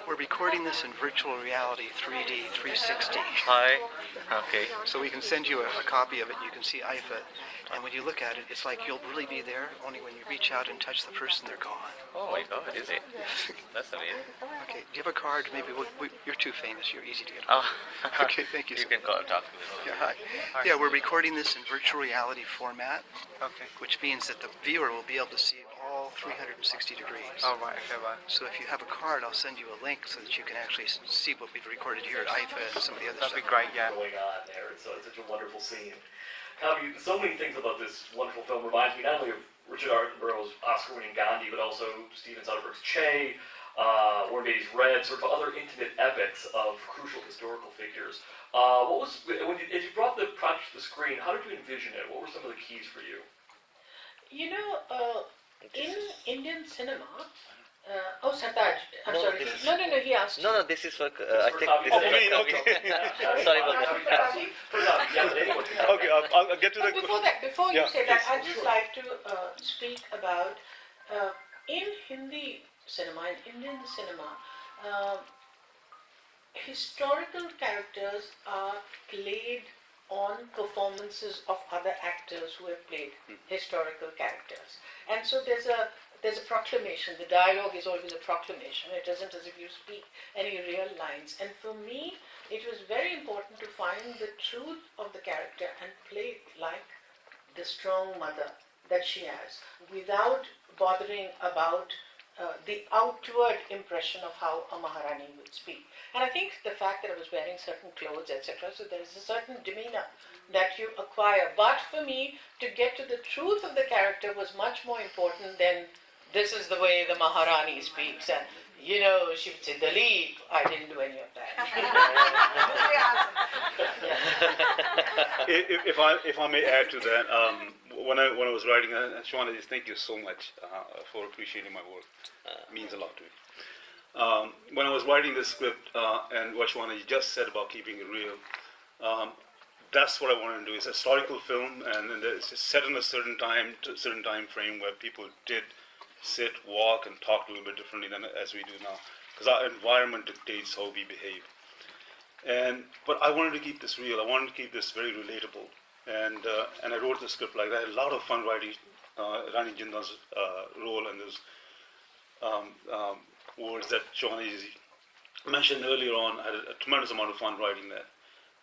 We're recording this in virtual reality, 3D, 360. Hi. Okay. So we can send you a copy of it. You can see IFA. And when you look at it, it's like you'll really be there. Only when you reach out and touch the person, they're gone. Oh my God, is it? That's amazing. Okay. Do you have a card? Maybe you're too famous. You're easy to get Oh. hold of. Okay. Thank you. You can talk to me. Yeah, hi. Yeah, we're recording this in virtual reality format. Okay. Which means that the viewer will be able to see all 360 degrees. All right. Okay. Bye. So if you have a card, I'll send you a link so that you can actually see what we've recorded here at IFA and some of the other That'd stuff. be great. Yeah. Going on there. It's such a wonderful scene. So many things about this wonderful film reminds me not only of Richard Attenborough's Oscar-winning Gandhi, but also Steven Soderbergh's Che, Warren Beatty's Red, sort of other intimate epics of crucial historical figures. As you brought the project to the screen, how did you envision it? What were some of the keys for you? You know, in Indian cinema, Sartaj, I'm No, sorry. this is- No, he asked. No, this is for. I think this Okay, is. okay. Sorry about that. Okay, I'll get to But before you Yeah, say that, please. I'd just like to speak about in Hindi cinema, in Indian cinema, historical characters are played on performances of other actors who have played historical characters, and so there's a proclamation. The dialogue is always a proclamation. It isn't as if you speak any real lines. And for me, it was very important to find the truth of the character and play it like the strong mother that she has, without bothering about the outward impression of how a Maharani would speak. And I think the fact that I was wearing certain clothes, etc., so there is a certain demeanor that you acquire. But for me, to get to the truth of the character was much more important than this is the way the Maharani speaks. And, you know, she would say, Dalit, I didn't do any of that. If I may add to that, when I was writing, and Shwana, just thank you so much for appreciating my work. It means a lot to me. When I was writing this script, and what Shwana you just said about keeping it real, that's what I wanted to do. It's a historical film, and it's set in a certain time frame where people did sit, walk, and talk a little bit differently than as we do now, because our environment dictates how we behave. But I wanted to keep this real. I wanted to keep this very relatable, and I wrote the script like that. I had a lot of fun writing Rani Jinda's role and those words that Shawani mentioned earlier on. I had a tremendous amount of fun writing that.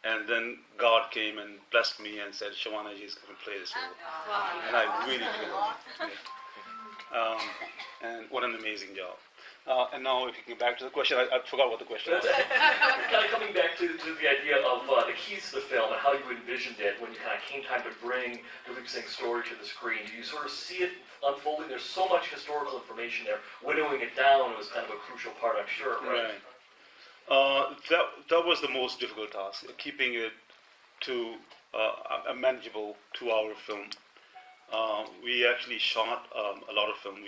And then God came and blessed me and said, Shawanaji is going to play this role. And I really did. And what an amazing job. And now if you can get back to the question, I forgot what the question was. Kind of coming back to the idea of the keys to the film and how you envisioned it when you kind of came time to bring the Leap Singh story to the screen. Do you sort of see it unfolding? There's so much historical information there. Winnowing it down was kind of a crucial part, I'm sure, right? That was the most difficult task, keeping it to a manageable 2-hour film. We actually shot a lot of film.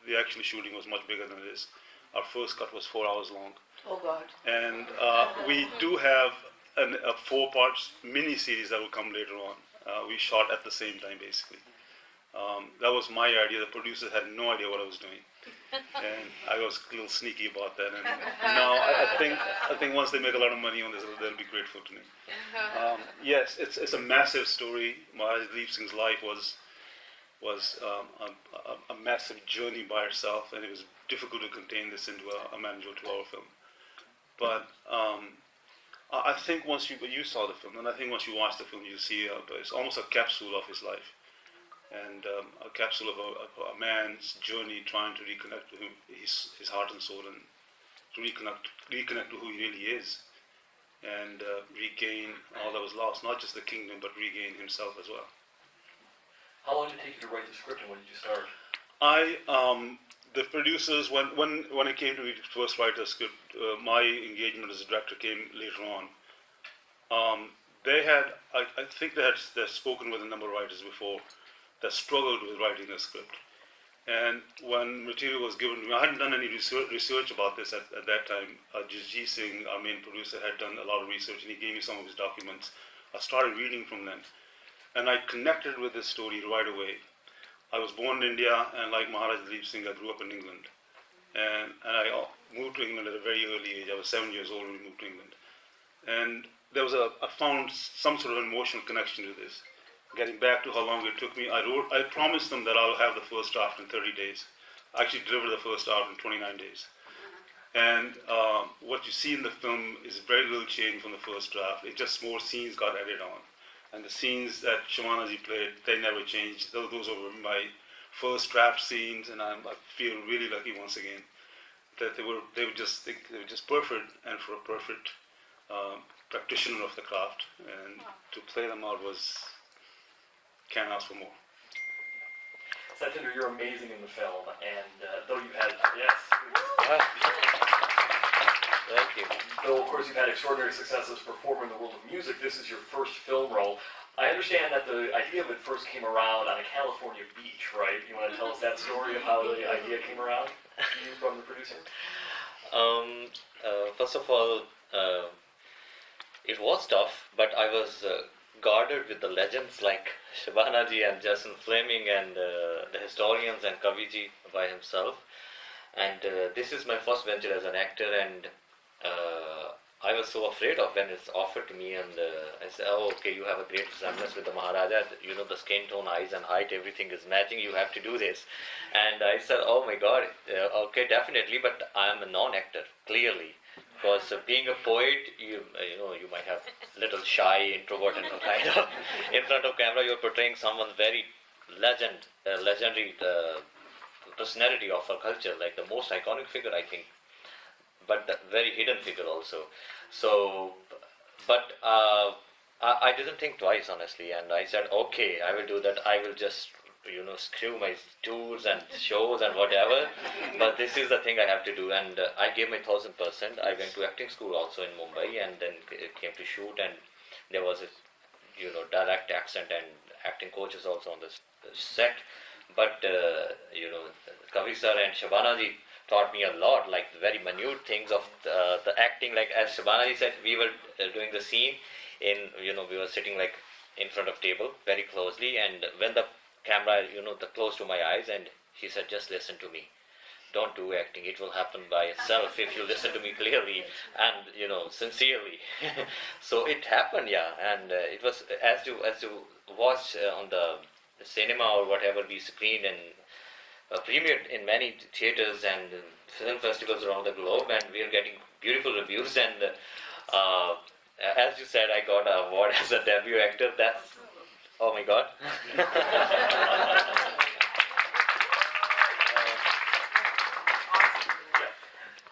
The actual shooting was much bigger than it is. Our first cut was 4 hours long. Oh God. And we do have a 4-part mini-series that will come later on. We shot at the same time, basically. That was my idea. The producers had no idea what I was doing. And I was a little sneaky about that. And now I think once they make a lot of money on this, they'll be grateful to me. Yes, it's a massive story. Maharaj Leap Singh's life was a massive journey by itself, and it was difficult to contain this into a manageable 2-hour film. But I think once you saw the film, and I think once you watch the film, you see it's almost a capsule of his life. And a capsule of a man's journey trying to reconnect to his heart and soul, and to reconnect to who he really is, and regain all that was lost, not just the kingdom, but regain himself as well. How long did it take you to write the script, and when did you start? The producers, when I came to first write the script, my engagement as a director came later on. I think they had spoken with a number of writers before that struggled with writing a script. And when material was given to me, I hadn't done any research about this at that time. Jasjit Singh, our main producer, had done a lot of research, and he gave me some of his documents. I started reading from them, and I connected with this story right away. I was born in India, and like Maharaj Leap Singh, I grew up in England. and I moved to England at a very early age. I was 7 years old when we moved to England. And there was I found some sort of emotional connection to this. Getting back to how long it took me, I promised them that I'll have the first draft in 30 days. I actually delivered the first draft in 29 days. And what you see in the film is very little change from the first draft. It just more scenes got added on. And the scenes that Shabanaji played, they never changed. Those were my first draft scenes, and I feel really lucky once again that they were just perfect, and for a perfect practitioner of the craft, and to play them out can't ask for more. Satinder, you're amazing in the film, and though you had Thank you. though of course you've had extraordinary success as a performer in the world of music, this is your first film role. I understand that the idea of it first came around on a California beach, right? You want to tell us that story of how the idea came around to you from the producer? First of all, it was tough, but I was guarded with the legends like Shabanaji and Jason Fleming and the historians and Kaviji by himself. And this is my first venture as an actor, and I was so afraid of when it's offered to me, and I said, oh, okay, you have a great resemblance with the Maharaja, you know, the skin tone, eyes and height, everything is matching, you have to do this. And I said, oh my God, okay, definitely, but I am a non-actor, clearly. Because being a poet, you might have little shy, introvert and kind of. In front of camera, you're portraying someone very legendary personality of our culture, like the most iconic figure, I think, but the very hidden figure also. So, but I didn't think twice, honestly, and I said, okay, I will do that. I will just, screw my tours and shows and whatever, but this is the thing I have to do, and I gave my 1000%. I went to acting school also in Mumbai, and then came to shoot, and there was a, direct accent and acting coaches also on this set, but, Kavi sir and Shabanaji taught me a lot, like very minute things of the acting, like as Shabanaji said, we were doing the scene we were sitting like in front of table very closely, and when the camera, close to my eyes, and she said, just listen to me. Don't do acting. It will happen by itself if you listen to me clearly and, sincerely. So it happened, yeah. And it was, as you watch on the cinema or whatever we screened and premiered in many theaters and film festivals around the globe, and we are getting beautiful reviews. And as you said, I got an award as a debut actor. That's, oh my God.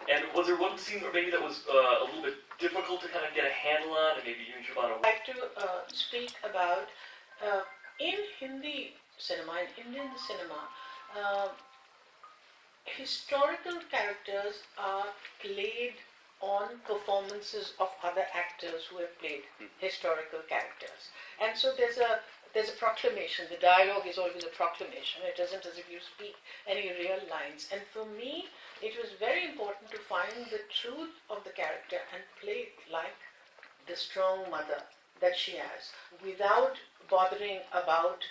And was there one scene or maybe that was a little bit difficult to kind of get a handle on, and maybe you and Shabana? I'd like to speak about in Hindi cinema, in Indian cinema, historical characters are played on performances of other actors who have played historical characters. And so there's a proclamation. The dialogue is always a proclamation. It isn't as if you speak any real lines. And for me, it was very important to find the truth of the character and play it like the strong mother that she has, without bothering about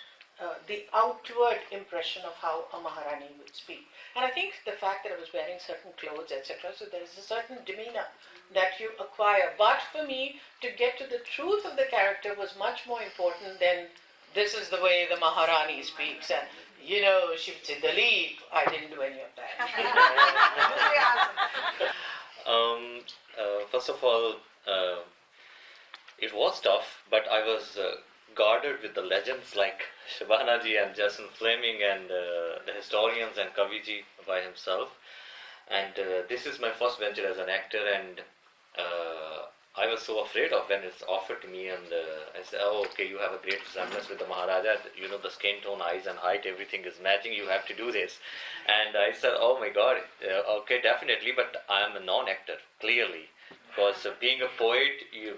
the outward impression of how a Maharani would speak. And I think the fact that I was wearing certain clothes, etc., so there is a certain demeanor that you acquire. But for me, to get to the truth of the character was much more important than this is the way the Maharani speaks. And, she would say, Dalip, I didn't do any of that. First of all, it was tough, but I was guarded with the legends like Shabanaji and Jason Fleming and the historians and Kaviji by himself. And this is my first venture as an actor, and I was so afraid of when it's offered to me, and I said, oh, okay, you have a great resemblance with the Maharaja, the skin tone, eyes and height, everything is matching, you have to do this. And I said, oh my God, okay, definitely, but I am a non-actor, clearly. Because being a poet, you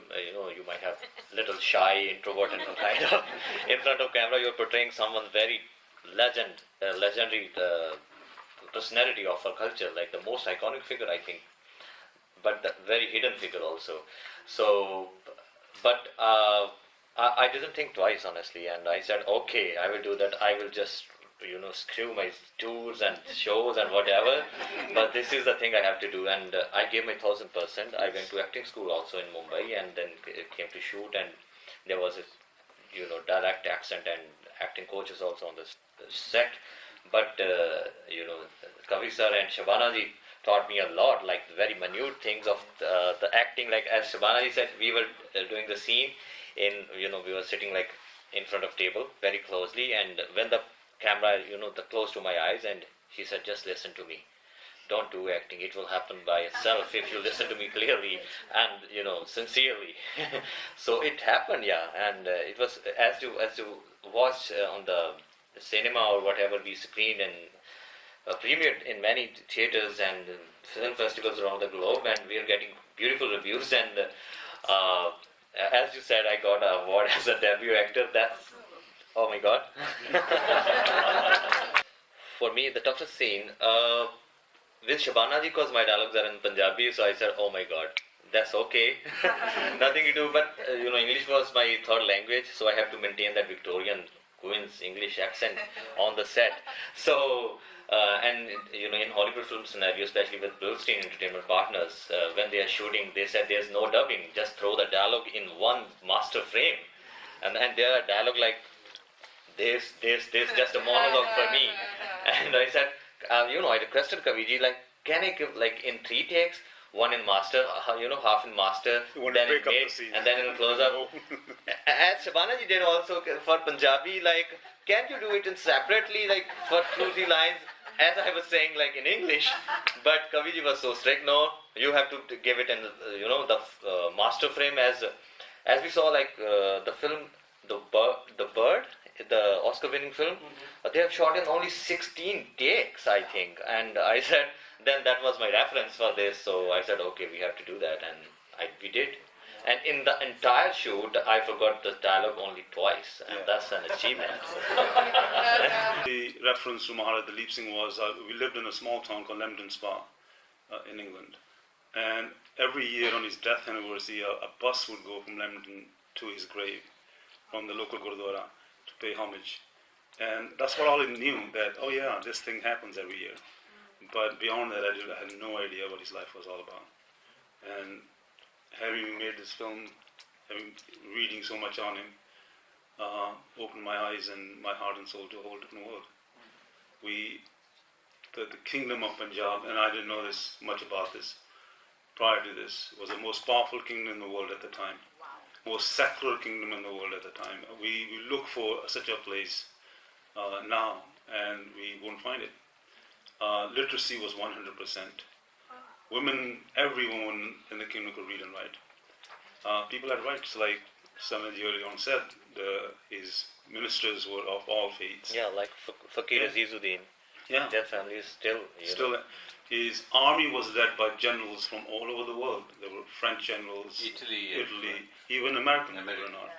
might have little shy, introvert and kind of. In front of camera, you're portraying someone very legendary personality of our culture, like the most iconic figure, I think, but the very hidden figure also. So, but I didn't think twice, honestly, and I said, okay, I will do that. I will just, screw my tours and shows and whatever. But this is the thing I have to do, and I gave my 1000%. I went to acting school also in Mumbai, and then came to shoot, and there was a direct accent and acting coaches also on the set. But Kavi sir and Shabana ji taught me a lot, like very minute things of the acting. Like as Shabana ji said, we were doing the scene in, we were sitting like in front of table very closely, and when the camera, the close to my eyes, and she said, just listen to me. Don't do acting. It will happen by itself if you listen to me clearly and sincerely. So it happened, yeah. And it was as to watch on the cinema or whatever we screened and premiered in many theaters and film festivals around the globe, and we are getting beautiful reviews. And as you said, I got an award as a debut actor. That's, oh my God. For me, the toughest scene with Shabana ji, because my dialogues are in Punjabi, so I said, oh my God, that's okay. Nothing to do, but English was my third language, so I have to maintain that Victorian Queen's English accent on the set. So, and in Hollywood film scenario, especially with Bluestein Entertainment Partners, when they are shooting, they said there's no dubbing, just throw the dialogue in one master frame. And there are dialogue like, there's just a monologue for me. And I said, I requested Kaviji, like, can I give like in 3 takes, one in master, half in master, then in mid, and then in close up. As Shabana ji did also for Punjabi, like, can't you do it in separately, like for 2-3 lines, as I was saying, like in English? But Kaviji was so strict. No, you have to give it in the master frame, as we saw, like the film, the Bird, the Oscar-winning film. They have shot in only 16 takes, I think. And I said, then that was my reference for this. So I said, okay, we have to do that, and we did. And in the entire shoot, I forgot the dialogue only twice, and that's an achievement. The reference to Maharaj Dalip Singh was, we lived in a small town called Leamington Spa in England. And every year on his death anniversary, a bus would go from Leamington to his grave, from the local Gurdwara, to pay homage. And that's what all I knew, that, oh yeah, this thing happens every year. But beyond that, I had no idea what his life was all about. And having made this film, reading so much on him, opened my eyes and my heart and soul to a whole different world. The kingdom of Punjab, and I didn't know this much about this prior to this, was the most powerful kingdom in the world at the time. Most secular kingdom in the world at the time. We look for such a place now, and we won't find it. Literacy was 100%. Women, every woman in the kingdom could read and write. People had rights, like Samaji earlier on said, his ministers were of all faiths. Yeah, like Fakir Azizuddin. Yeah. Their family is still, His army was led by generals from all over the world. There were French generals, Italy, even American, believe it or not.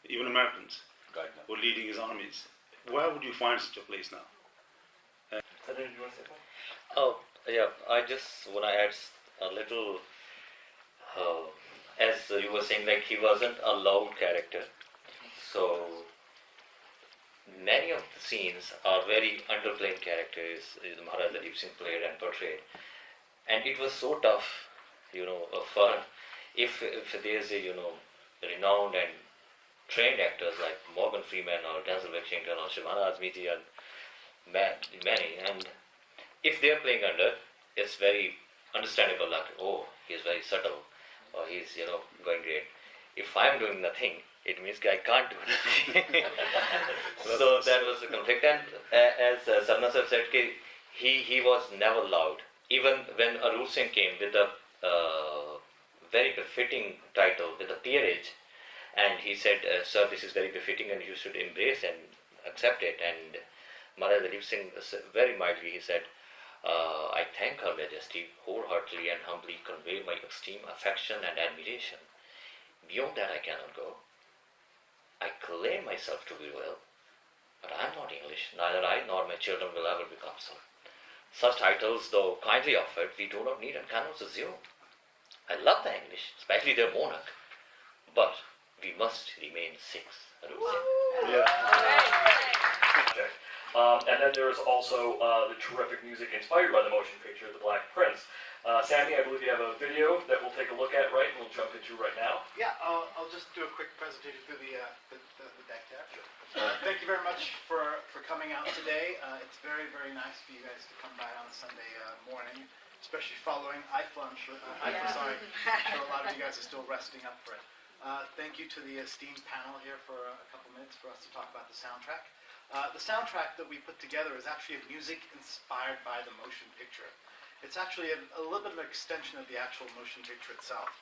Even Americans right were leading his armies. Where would you find such a place now? Oh, yeah, I just want to add a little, as you were saying, like he wasn't a loud character. So many of the scenes are very underplayed characters Maharaj Dalip Singh played and portrayed. And it was so tough, for if there's a, renowned and trained actors like Morgan Freeman or Denzel Washington or Shabana Azmi ji and many, and if they're playing under, it's very understandable that, oh, he's very subtle, or he's, going great. If I'm doing nothing, it means I can't do nothing. So that was the conflict. And as Sarna sir said, he was never loud. Even when Arul Singh came with a very befitting title, with a peerage, and he said, sir, this is very befitting and you should embrace and accept it. And Maharaj Dalip Singh very mildly, he said, I thank Her Majesty wholeheartedly and humbly convey my esteem, affection and admiration. Beyond that I cannot go. I claim myself to be well, but I am not English. Neither I nor my children will ever become so. Such titles, though kindly offered, we do not need and cannot assume. I love the English, especially their monarch, but we must remain Sikhs. Yeah. And then there's also the terrific music inspired by the motion picture, The Black Prince. Sammy, I believe you have a video that we'll take a look at, right? And we'll jump into right now. Yeah, I'll just do a quick presentation through the deck there. Thank you very much for coming out today. It's very, very nice for you guys to come by on a Sunday morning, especially following IFA. I'm sure a lot of you guys are still resting up for it. Thank you to the esteemed panel here for a couple minutes for us to talk about the soundtrack. The soundtrack that we put together is actually music inspired by the motion picture. It's actually a little bit of an extension of the actual motion picture itself.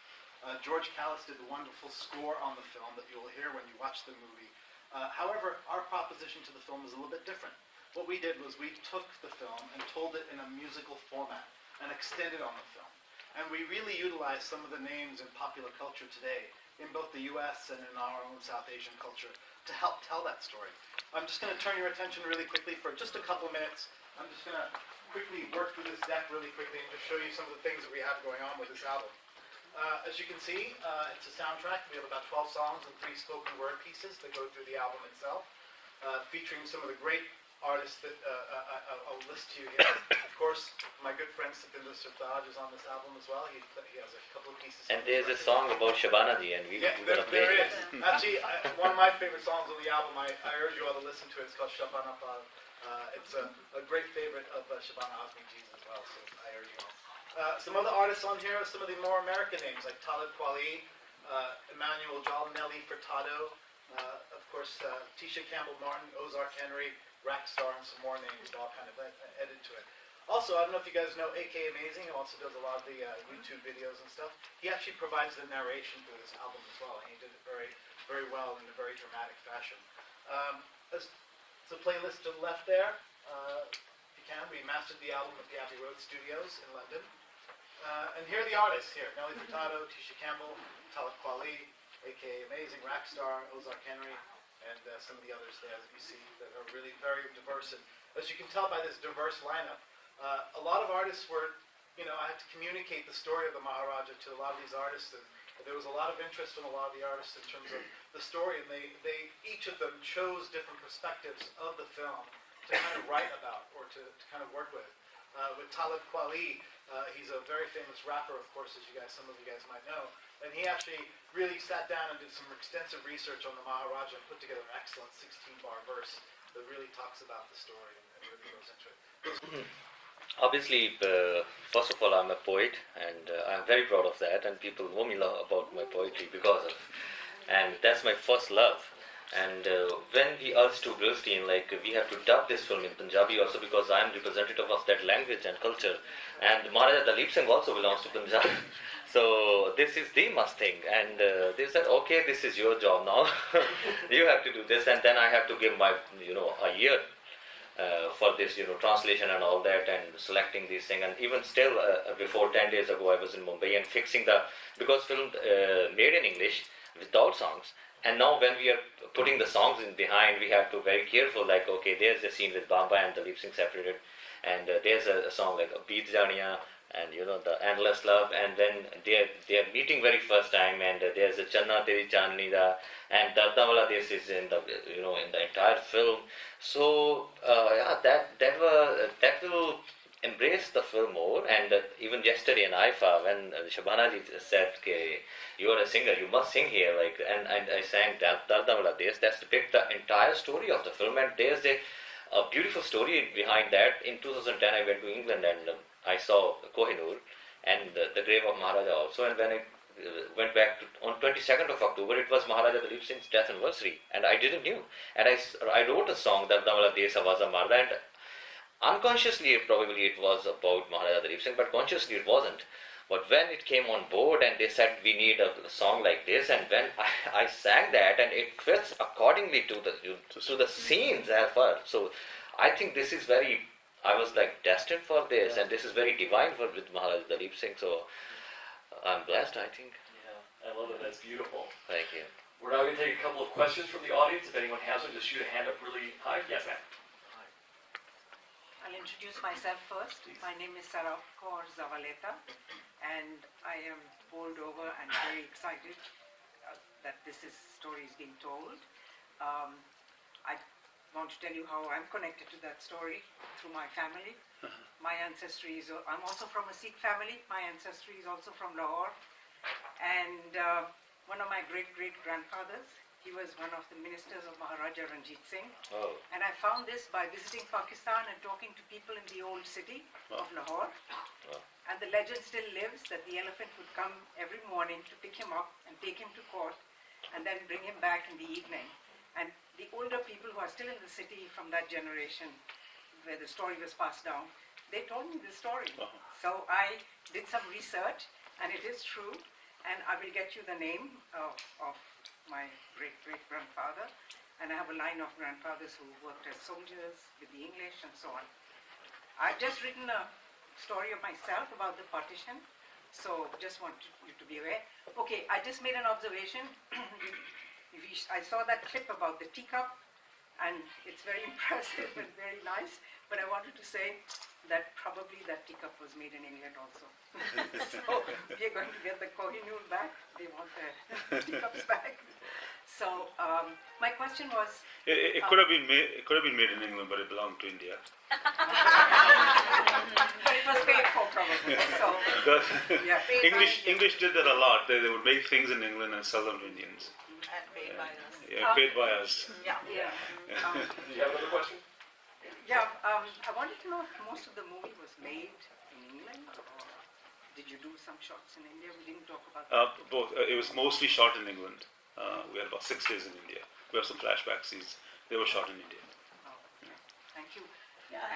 George Callis did a wonderful score on the film that you will hear when you watch the movie. However, our proposition to the film is a little bit different. What we did was we took the film and told it in a musical format and extended on the film. And we really utilized some of the names in popular culture today, in both the US and in our own South Asian culture, to help tell that story. I'm just going to turn your attention really quickly for just a couple minutes. I'm just going to quickly work through this deck really quickly and just show you some of the things that we have going on with this album. As you can see, it's a soundtrack. We have about 12 songs and 3 spoken word pieces that go through the album itself, featuring some of the great artists that I'll list to you here. Of course, my good friend Satinder Sartaaj is on this album as well. He has a couple of pieces. And there's a song about Shabana Ji, and we're going to play it. Actually, one of my favorite songs on the album, I urge you all to listen to it. It's called Shabana Pal. It's a great favorite of Shabana Azmi Ji's as well, so I urge you all. Some other artists on here are some of the more American names, like Talib Kweli, Emmanuel Jal, Nelly Furtado, of course, Tisha Campbell-Martin, Ozark Henry, Rackstar, and some more names all kind of added to it. Also, I don't know if you guys know AK Amazing, who also does a lot of the YouTube videos and stuff. He actually provides the narration for this album as well, and he did it very, very well in a very dramatic fashion. There's a playlist to the left there. If you can, we mastered the album at the Abbey Road Studios in London. And here are the artists here. Nelly Furtado, Tisha Campbell, Talib Kweli, AK Amazing, Rackstar, Ozark Henry, and some of the others there that you see that are really very diverse. And as you can tell by this diverse lineup, a lot of artists were, I had to communicate the story of the Maharaja to a lot of these artists, and there was a lot of interest from a lot of the artists in terms of the story, and they each of them chose different perspectives of the film to kind of write about or to kind of work with. With Talib Kweli, he's a very famous rapper, of course, as some of you guys might know, and he actually really sat down and did some extensive research on the Maharaja and put together an excellent 16-bar verse that really talks about the story and really goes into it. Obviously, first of all, I'm a poet, and I'm very proud of that, and people know me about my poetry because of, and that's my first love. And when we asked to Brilstein, we have to dub this film in Punjabi also because I'm representative of that language and culture, and Maharaja Dalip Singh also belongs to Punjab. So this is the must thing, and they said, okay, this is your job now. You have to do this, and then I have to give my, a year for this, translation and all that, and selecting these things. And even still, before 10 days ago, I was in Mumbai and fixing because film made in English without songs. And now when we are putting the songs in behind, we have to be very careful, okay, there's a scene with Bamba and Dalip Singh separated, and there's a song like Beat Janiya, and the Endless Love, and then they're meeting very first time, and there's a Channa Teri Chandni Da, and Darda Wala Des is in the in the entire film. So that will embrace the film more. And even yesterday in IFA, when Shabana ji said, you are a singer, you must sing here, and I sang Darda Wala Des. That's depict the entire story of the film, and there's a beautiful story behind that. In 2010, I went to England and I saw Kohinoor and the grave of Maharaja also, and when I went back on 22nd of October, it was Maharaja Dalip Singh's death anniversary, and I didn't know. And I wrote a song, Darda Wala Des Awaza Marda, and unconsciously probably it was about Maharaja Dalip Singh, but consciously it wasn't. But when it came on board and they said we need a song like this, and when I sang that, and it fits accordingly to the scenes as well. So I think this is I was destined for this, and this is very divine with Maharaja Dalip Singh. So I'm blessed, I think. Yeah, I love it. That's beautiful. Thank you. We're now going to take a couple of questions from the audience. If anyone has one, just shoot a hand up really high. Yes, ma'am. I'll introduce myself first. My name is Sarah Kaur Zavaleta, and I am bowled over and very excited that this story is being told. I want to tell you how I'm connected to that story through my family. My ancestry is, I'm also from a Sikh family. My ancestry is also from Lahore. And one of my great-great-grandfathers, he was one of the ministers of Maharaja Ranjit Singh. Oh. And I found this by visiting Pakistan and talking to people in the old city of Lahore. Wow. And the legend still lives that the elephant would come every morning to pick him up and take him to court and then bring him back in the evening. And the older people who are still in the city from that generation where the story was passed down, they told me this story. So I did some research, and it is true, and I will get you the name of my great-great-grandfather, and I have a line of grandfathers who worked as soldiers with the English and so on. I've just written a story of myself about the partition, so just want you to be aware. Okay, I just made an observation. I saw that clip about the teacup, and it's very impressive and very nice, but I wanted to say that probably that teacup was made in England also. So we are going to get the Kohinoor back. They want their teacups back. So my question was... It could have been made. It could have been made in England, but it belonged to India. But it was paid for probably. So, Because yeah. English did that a lot. They would make things in England and sell them to Indians. And paid by us. Yeah, paid by us. Yeah. Yeah. Do you have another question? Yeah, I wanted to know if most of the movie was made in England, or did you do some shots in India? We didn't talk about that. Both. It was mostly shot in England. We had about 6 days in India. We have some flashback scenes. They were shot in India. Oh, yeah. Thank you. Yeah,